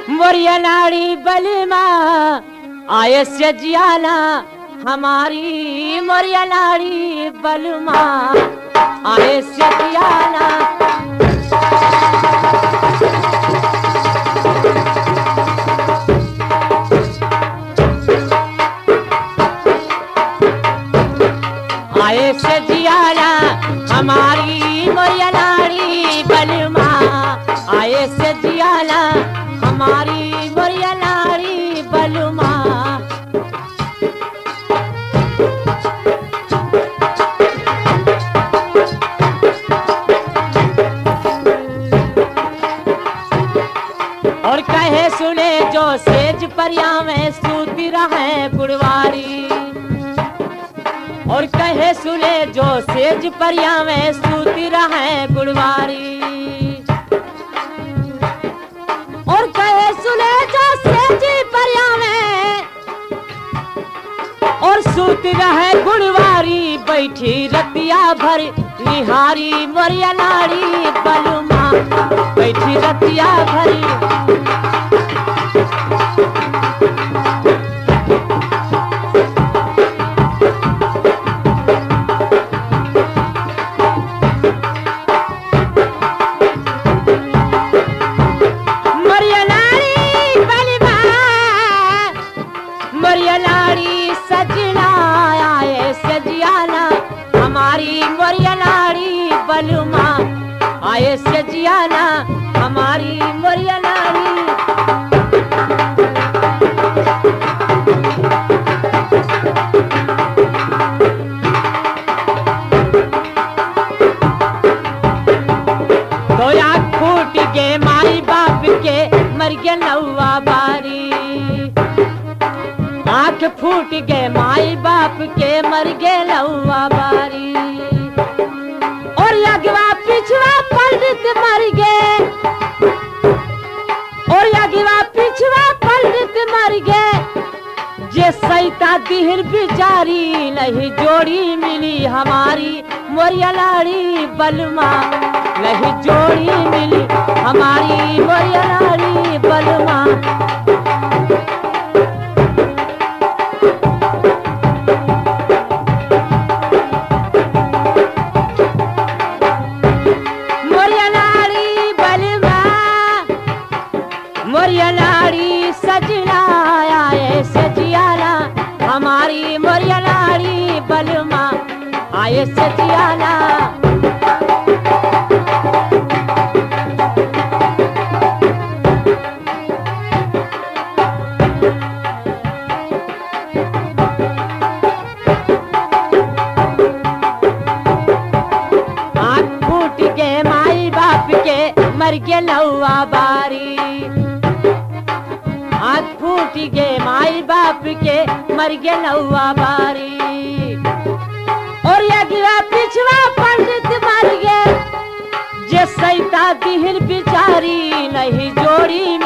मोरिया नाड़ी बलिमा आये सजियाला हमारी मोरिया नाड़ी बलमा आये सजियाला आये सजियाला हमारी मोरिया नाड़ी बलमा आये सजियाला हमारी मोरिया नाड़ी बलमा। और कहे सुने जो सेज परिया में सूती रहे गुड़वारी और कहे सुने जो सेज परिया में सूती रहे गुड़वारी और कहे सुने जो सेज परिया में और सूती रहे गुड़वारी बैठी रतिया भर निहारी मोरिया नाड़ी बलमा बैठी रतिया भर आये सजियाना हमारी मोरिया नाड़ी। तो आँख फूट के माई बाप के मर गया नौवा बारी आँख फूट के माई बाप के मर गया नौवा बारी और यगवा पिछवा पलट मर गए और यगवा पिछवा पलट मर गए जे सैता दिहर बिचारी नहीं जोड़ी मिली हमारी मोरिया नाड़ी बलमा नहीं जोड़ी मिली हमारी मोरिया नाड़ी बलमा। मोरिया नाड़ी सजना आये सजियाला हमारी मोरिया नाड़ी बलमा आये सजियाला। आँख फूट के माई बाप के मर गए नौवा बारी आँख फूट के माई बाप के मर गए नौवा बारी और यगिवा पिछवा पंडित मर गए जे सैता दिहर बिचारी नहीं जोड़ी